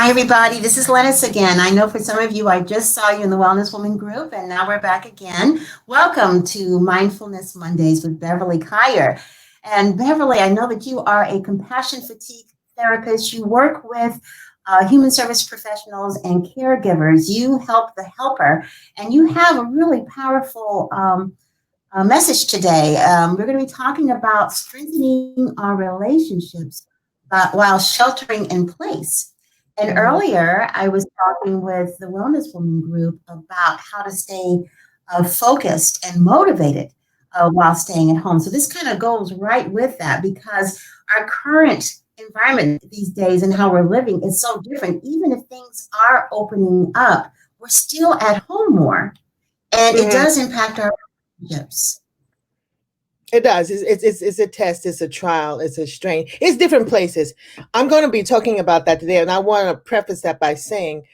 Hi, everybody. This is Lennis again. I know for some of you, I just saw you in the Wellness Woman group, and now we're back again. Welcome to Mindfulness Mondays with Beverly Kyer. And Beverly, I know that you are a compassion fatigue therapist. You work with human service professionals and caregivers. You help the helper, and you have a really powerful message today. We're going to be talking about strengthening our relationships while sheltering in place. And earlier, I was talking with the Wellness Woman group about how to stay focused and motivated while staying at home. So this kind of goes right with that because our current environment these days and how we're living is so different. Even if things are opening up, we're still at home more, and it does impact our relationships. It does. It's a test. It's a trial. It's a strain. It's different places. I'm going to be talking about that today, and I want to preface that by saying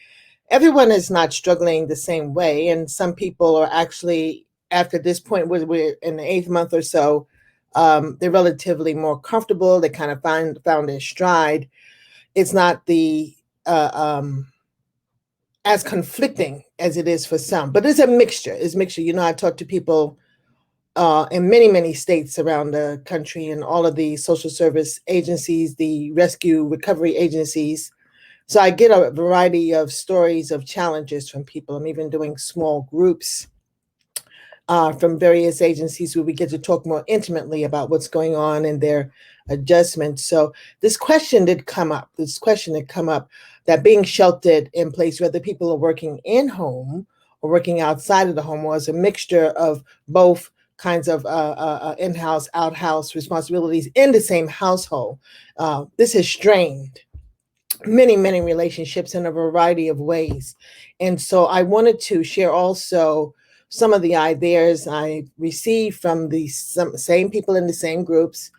everyone is not struggling the same way, and some people are actually after this point, we're in the 8th month or so. They're relatively more comfortable. They kind of found their stride. It's not the as conflicting as it is for some, but it's a mixture. It's a mixture. I talk to people in many, many states around the country and all of the social service agencies, the rescue recovery agencies. So I get a variety of stories of challenges from people. I'm even doing small groups from various agencies where we get to talk more intimately about what's going on and their adjustments. So this question did come up. That being sheltered in place, whether people are working in home or working outside of the home, was a mixture of both kinds of in-house, out-house responsibilities in the same household. This has strained many, many relationships in a variety of ways. And so I wanted to share also some of the ideas I received from the same people in the same groups.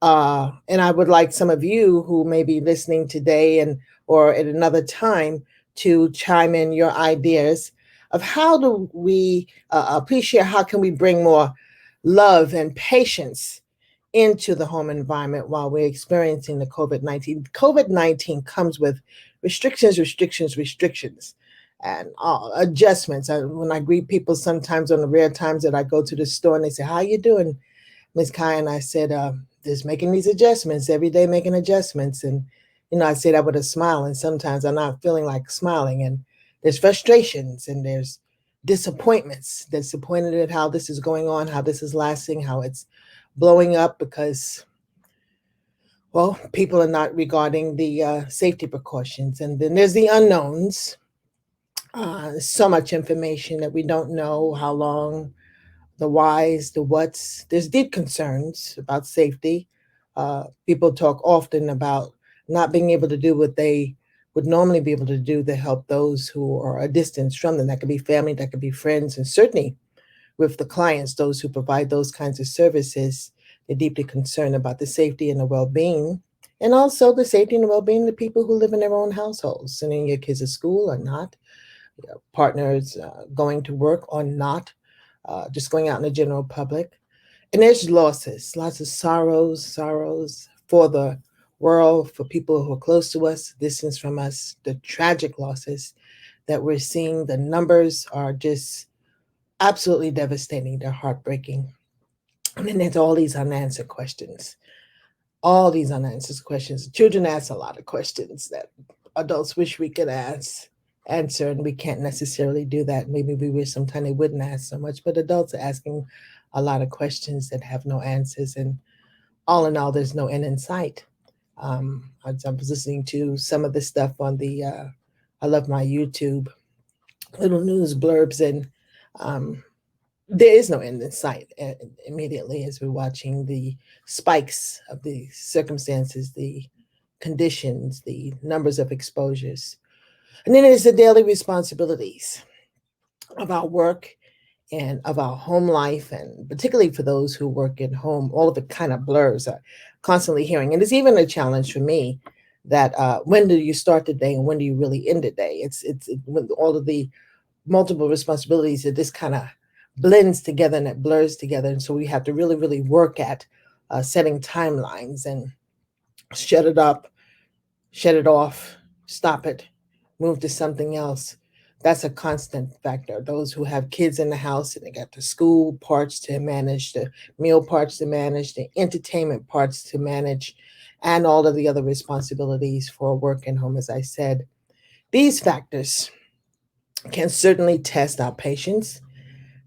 And I would like some of you who may be listening today or at another time to chime in your ideas of how do we appreciate, how can we bring more love and patience into the home environment while we're experiencing the COVID-19. COVID-19 comes with restrictions, and adjustments. When I greet people sometimes on the rare times that I go to the store and they say, "How you doing, Ms. Kai?" And I said, just making these adjustments, every day making adjustments. And, I say that with a smile. And sometimes I'm not feeling like smiling. And there's frustrations and there's disappointed at how this is going on, how this is lasting, how it's blowing up because, well, people are not regarding the safety precautions. And then there's the unknowns. So much information that we don't know how long, the whys, the whats. There's deep concerns about safety. People talk often about not being able to do what they would normally be able to do to help those who are a distance from them. That could be family, that could be friends, and certainly with the clients, those who provide those kinds of services, they're deeply concerned about the safety and the well-being, and also the safety and the well-being of the people who live in their own households, sending your kids to school or not, partners going to work or not, just going out in the general public. And there's losses, lots of sorrows for the world, for people who are close to us, distance from us, the tragic losses that we're seeing. The numbers are just absolutely devastating. They're heartbreaking. And then there's all these unanswered questions. Children ask a lot of questions that adults wish we could answer, and we can't necessarily do that. Maybe we wish sometimes they wouldn't ask so much, but adults are asking a lot of questions that have no answers. And all in all, there's no end in sight. I was listening to some of the stuff on I love my YouTube little news blurbs, and there is no end in sight immediately as we're watching the spikes of the circumstances, the conditions, the numbers of exposures. And then there's the daily responsibilities of our work and of our home life, and particularly for those who work at home, all of it kind of blurs. Constantly hearing, and it's even a challenge for me that when do you start the day and when do you really end the day? It's when all of the multiple responsibilities that this kind of blends together and it blurs together, and so we have to really, really work at setting timelines and shut it up, shut it off, stop it, move to something else. That's a constant factor. Those who have kids in the house and they got the school parts to manage, the meal parts to manage, the entertainment parts to manage, and all of the other responsibilities for work and home, as I said. These factors can certainly test our patience,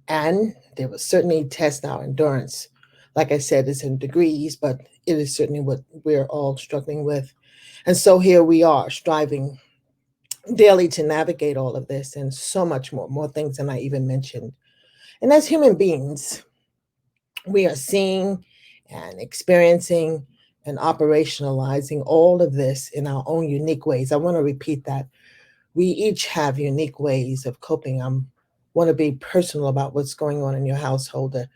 and they will certainly test our endurance. Like I said, it's in degrees, but it is certainly what we're all struggling with. And so here we are striving daily to navigate all of this and so much more things than I even mentioned. And as human beings, we are seeing and experiencing and operationalizing all of this in our own unique ways. I want to repeat that. We each have unique ways of coping. I want to be personal about what's going on in your household, the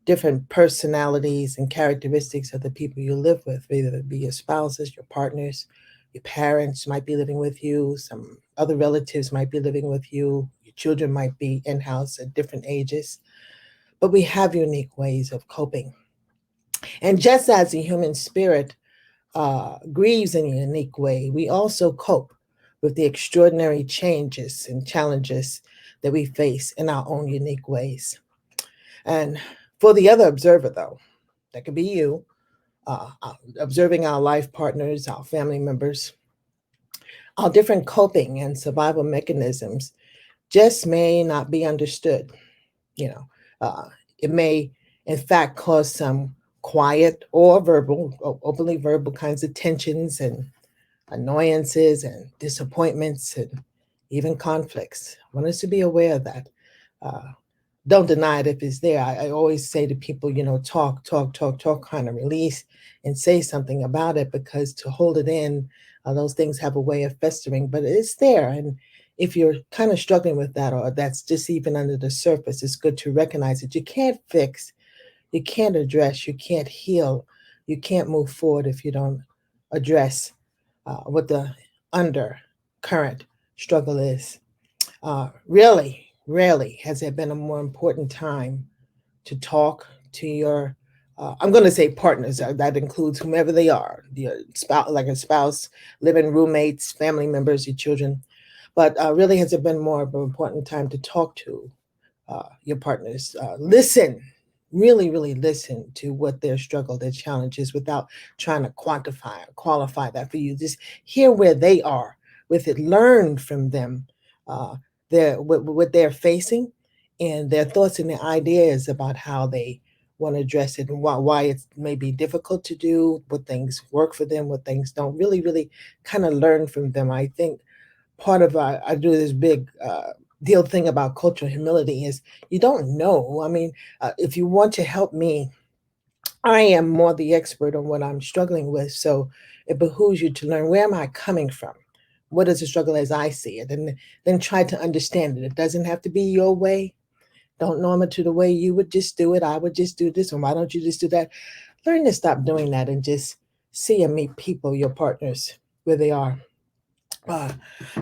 different personalities and characteristics of the people you live with, whether it be your spouses, your partners, your parents might be living with you, some other relatives might be living with you, your children might be in house at different ages. But we have unique ways of coping. And just as the human spirit grieves in a unique way, we also cope with the extraordinary changes and challenges that we face in our own unique ways. And for the other observer, though, that could be you, observing our life partners, our family members, our different coping and survival mechanisms just may not be understood. You know, it may, in fact, cause some quiet or verbal, openly verbal kinds of tensions and annoyances and disappointments and even conflicts. I want us to be aware of that. Uh, don't deny it if it's there. I always say to people, talk, kind of release and say something about it, because to hold it in, those things have a way of festering, but it's there. And if you're kind of struggling with that, or that's just even under the surface, it's good to recognize that you can't fix, you can't address, you can't heal, you can't move forward if you don't address what the undercurrent struggle is. Really, rarely has there been a more important time to talk to your, I'm going to say partners, that includes whomever they are, your spouse, like a spouse, living roommates, family members, your children. But really has it been more of an important time to talk to your partners. Listen, really listen to what their struggle, their challenges, without trying to quantify or qualify that for you. Just hear where they are with it, learn from them, uh, what they're facing, and their thoughts and their ideas about how they want to address it, and why it may be difficult to do, what things work for them, what things don't. Really kind of learn from them. I think part of I do this big deal thing about cultural humility is you don't know. I mean, if you want to help me, I am more the expert on what I'm struggling with. So it behooves you to learn, where am I coming from? What is the struggle as I see it? And then try to understand it. It doesn't have to be your way. Don't norm it to the way you would just do it. I would just do this, and why don't you just do that? Learn to stop doing that and just see and meet people, your partners, where they are. Uh,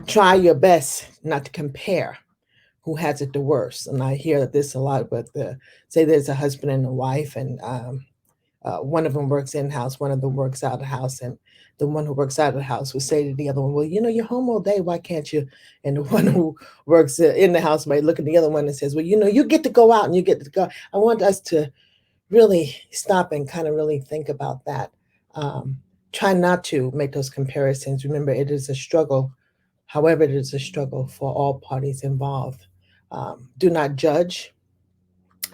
Try your best not to compare who has it the worst. And I hear this a lot with say there's a husband and a wife, and one of them works in house, one of them works out of the house, and the one who works out of the house will say to the other one, "Well, you're home all day. Why can't you?" And the one who works in the house might look at the other one and says, "Well, you get to go out and you get to go." I want us to really stop and kind of really think about that. Um, Try not to make those comparisons. Remember, it is a struggle. However, it is a struggle for all parties involved. Do not judge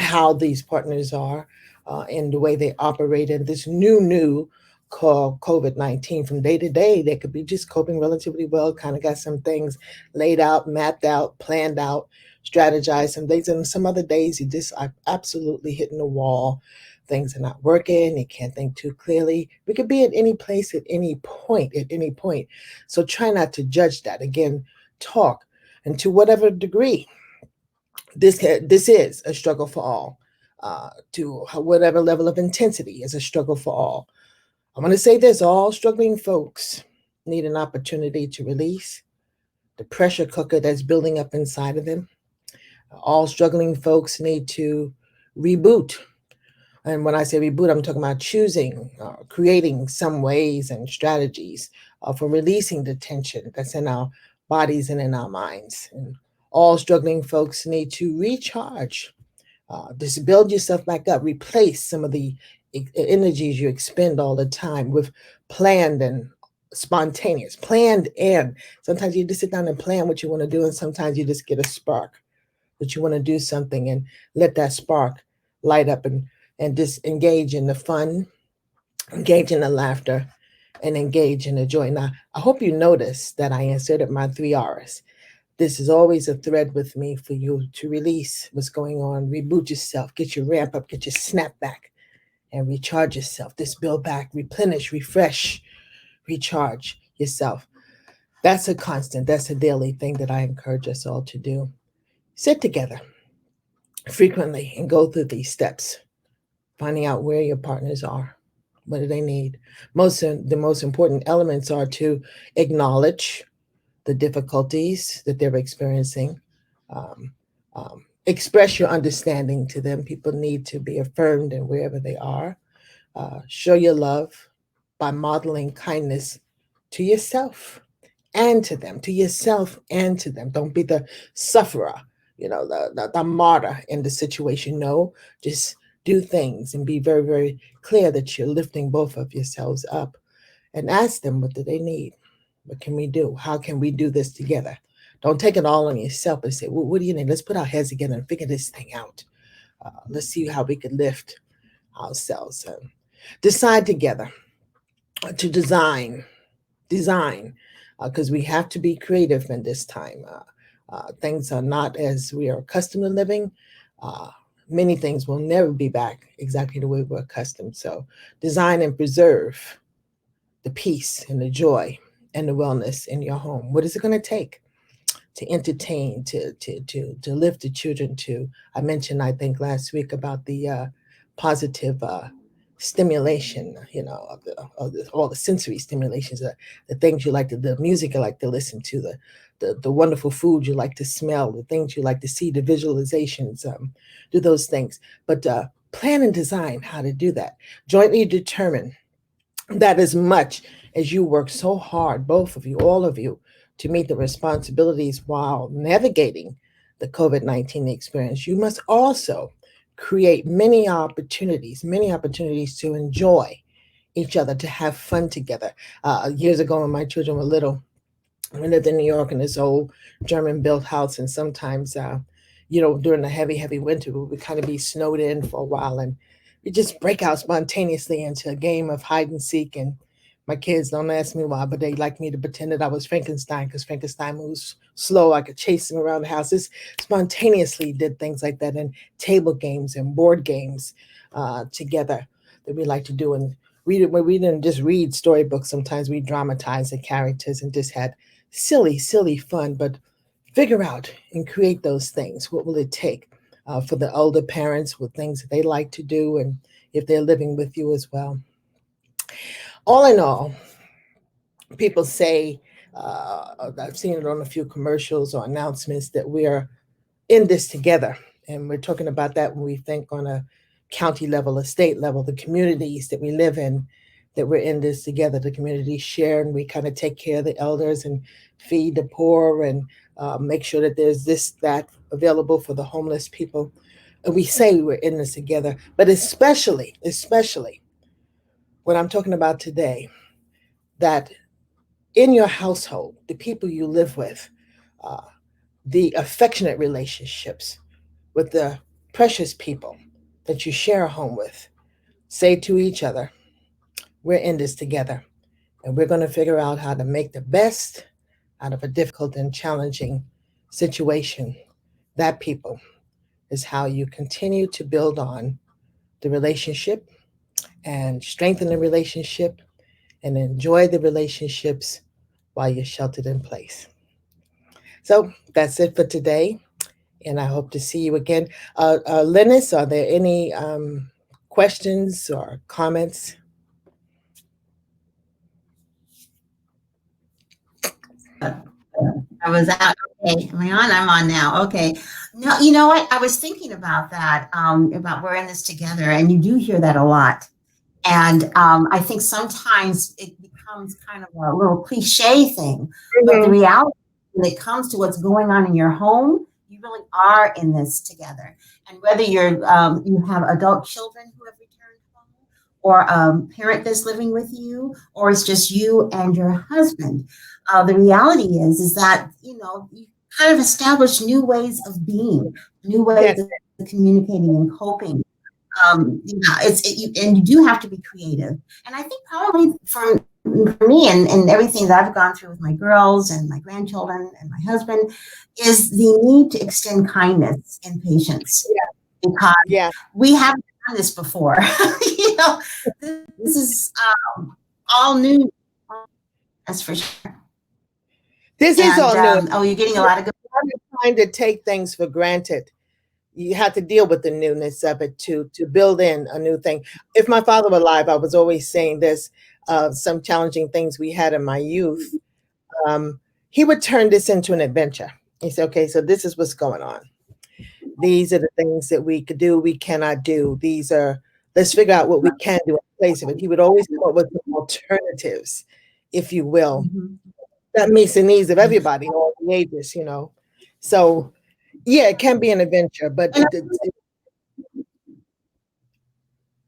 how these partners are and the way they operate in this new called COVID-19. From day to day, they could be just coping relatively well, kind of got some things laid out, mapped out, planned out, strategized some things. And some other days, you just are absolutely hitting the wall. Things are not working. You can't think too clearly. We could be at any place at any point, at any point. So try not to judge that. Again, talk. And to whatever degree, this is a struggle for all. To whatever level of intensity is a struggle for all. I'm going to say this: all struggling folks need an opportunity to release the pressure cooker that's building up inside of them. All struggling folks need to reboot. And when I say reboot, I'm talking about choosing, creating some ways and strategies for releasing the tension that's in our bodies and in our minds. And all struggling folks need to recharge, just build yourself back up, replace some of the energies you expend all the time with planned and spontaneous. Planned, and sometimes you just sit down and plan what you want to do, and sometimes you just get a spark that you want to do something, and let that spark light up, and just engage in the fun, engage in the laughter, and engage in the joy. Now, I hope you notice that I inserted my 3 R's. This is always a thread with me for you to release what's going on, reboot yourself, get your ramp up, get your snap back, and recharge yourself. Just build back, replenish, refresh, recharge yourself. That's a constant, that's a daily thing that I encourage us all to do. Sit together frequently and go through these steps, finding out where your partners are. What do they need? The most important elements are to acknowledge the difficulties that they're experiencing. Express your understanding to them. People need to be affirmed in wherever they are. Show your love by modeling kindness to yourself and to them, to yourself and to them. Don't be the sufferer, the martyr in the situation. No, just do things and be very, very clear that you're lifting both of yourselves up, and ask them, what do they need? What can we do? How can we do this together? Don't take it all on yourself and say, well, what do you need? Let's put our heads together and figure this thing out. Let's see how we could lift ourselves. Decide together to design, because we have to be creative in this time. Things are not as we are accustomed to living. Many things will never be back exactly the way we're accustomed. So design and preserve the peace and the joy and the wellness in your home. What is it going to take to entertain, to lift the children to? I mentioned, I think last week, about the positive stimulation, all the sensory stimulations, the things you like to, the music you like to listen to, the wonderful food you like to smell, the things you like to see, the visualizations, do those things. But plan and design how to do that. Jointly determine that as much as you work so hard, both of you, all of you, to meet the responsibilities while navigating the COVID-19 experience, you must also create many opportunities to enjoy each other, to have fun together. Years ago, when my children were little, we lived in New York in this old German-built house, and sometimes, during the heavy winter, we would kind of be snowed in for a while, and we just break out spontaneously into a game of hide and seek. And my kids, don't ask me why, but they like me to pretend that I was Frankenstein, because Frankenstein moves slow. I could chase him around the house. Just spontaneously did things like that, and table games and board games together that we like to do. And when we didn't just read storybooks, sometimes we dramatized the characters and just had silly fun. But figure out and create those things. What will it take for the older parents, with things that they like to do, and if they're living with you as well? All in all, people say, I've seen it on a few commercials or announcements, that we are in this together. And we're talking about that when we think on a county level, a state level, the communities that we live in, that we're in this together. The communities share, and we kind of take care of the elders and feed the poor, and make sure that there's that available for the homeless people. And we say we're in this together, but especially what I'm talking about today, that in your household, the people you live with, the affectionate relationships with the precious people that you share a home with, say to each other, we're in this together, and we're going to figure out how to make the best out of a difficult and challenging situation. That, people, is how you continue to build on the relationship and strengthen the relationship and enjoy the relationships while you're sheltered in place. So that's it for today, and I hope to see you again. Linus, are there any questions or comments? I was out. Okay, am I on? I'm on now. Okay. No, you know what? I was thinking about that, about we're in this together, and you do hear that a lot. And I think sometimes it becomes kind of a little cliche thing, but the Mhm. reality, when it comes to what's going on in your home, you really are in this together. And whether you have adult children who have returned home, or a parent that's living with you, or it's just you and your husband, the reality is that you kind of establish new ways of being, new ways Yes, of communicating and coping. And you do have to be creative. And I think probably for me and everything that I've gone through with my girls and my grandchildren and my husband is the need to extend kindness and patience, yeah, because yeah. we haven't done this before. you know, this is all new. That's for sure. This is And all new. oh, you're getting a lot of good. Trying to take things for granted. You have to deal with the newness of it to build in a new thing. If my father were alive, I was always saying this, some challenging things we had in my youth. He would turn this into an adventure. He said, okay, so this is what's going on. These are the things that we could do, we cannot do. Let's figure out what we can do in place of it. He would always come up with some alternatives, if you will, Mhm. that meets the needs of everybody, all the ages. So, yeah, it can be an adventure, but And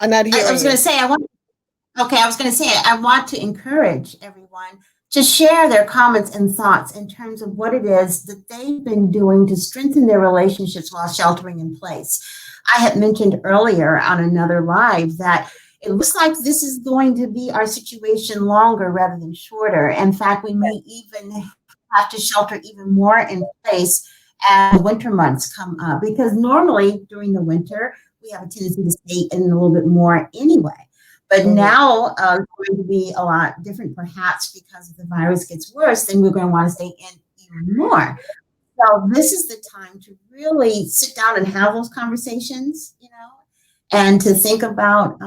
I'm not I hearing was going you. to say, I was going to say, I want to encourage everyone to share their comments and thoughts in terms of what it is that they've been doing to strengthen their relationships while sheltering in place. I had mentioned earlier on another live that it looks like this is going to be our situation longer rather than shorter. In fact, we may even have to shelter even more in place as winter months come up, because normally during the winter, we have a tendency to stay in a little bit more anyway. But Mhm. now it's going to be a lot different, perhaps because if the virus gets worse, then we're going to want to stay in even more. So this is the time to really sit down and have those conversations, and to think about,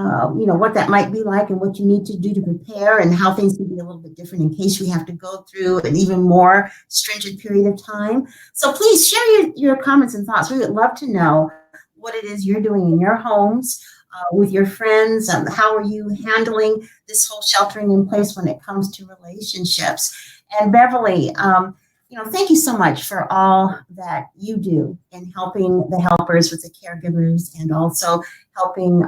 what that might be like and what you need to do to prepare and how things can be a little bit different in case we have to go through an even more stringent period of time. So please share your comments and thoughts. We would love to know what it is you're doing in your homes, with your friends. How are you handling this whole sheltering in place when it comes to relationships? And Beverly, thank you so much for all that you do in helping the helpers with the caregivers, and also helping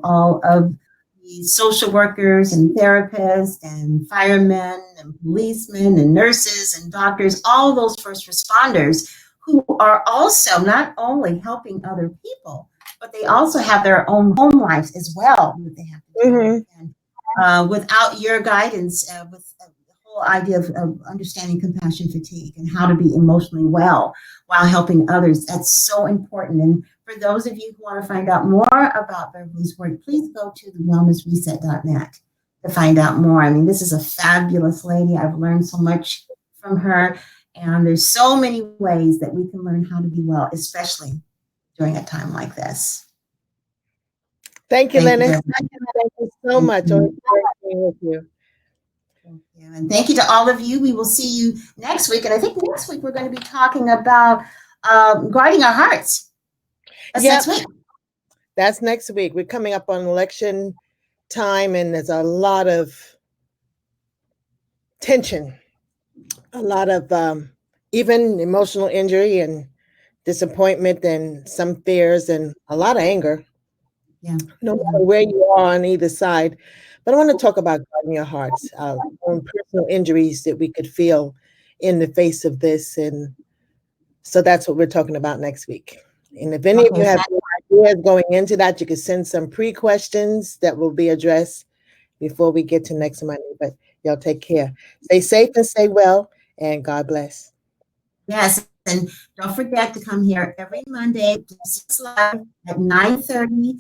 all of the social workers and therapists and firemen and policemen and nurses and doctors, all those first responders who are also not only helping other people, but they also have their own home lives as well that they have to deal with. Mhm. And without your guidance, with the whole idea of understanding compassion fatigue and how to be emotionally well while helping others, that's so important. And for those of you who want to find out more about Beverly's work, please go to thewellnessreset.net to find out more. I mean, this is a fabulous lady. I've learned so much from her. And there's so many ways that we can learn how to be well, especially during a time like this. Thank you, Thank you, Lennis. Beverly. Thank you so Thank much. Always you. great being with you. Thank you. And thank you to all of you. We will see you next week. And I think next week we're going to be talking about guarding our hearts. That's Yep, next week. that's next week. We're coming up on election time, and there's a lot of tension, a lot of even emotional injury and disappointment, and some fears, and a lot of anger, Yeah. no matter where you are on either side. But I want to talk about guarding your hearts, our own personal injuries that we could feel in the face of this. And so that's what we're talking about next week. And if any of you Okay. have any ideas going into that, you can send some pre-questions that will be addressed before we get to next Monday. But y'all take care. Stay safe and stay well, and God bless. Yes. And don't forget to come here every Monday to 6 Live at 9:30.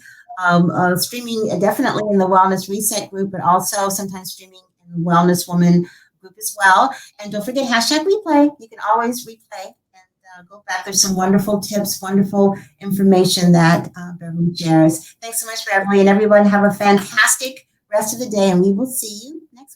Streaming definitely in the Wellness Reset group, but also sometimes streaming in the Wellness Woman group as well. And don't forget hashtag replay. You can always replay and go back. There's some wonderful tips, wonderful information that Beverly shares. Thanks so much, Beverly. And everyone have a fantastic rest of the day. And we will see you next week.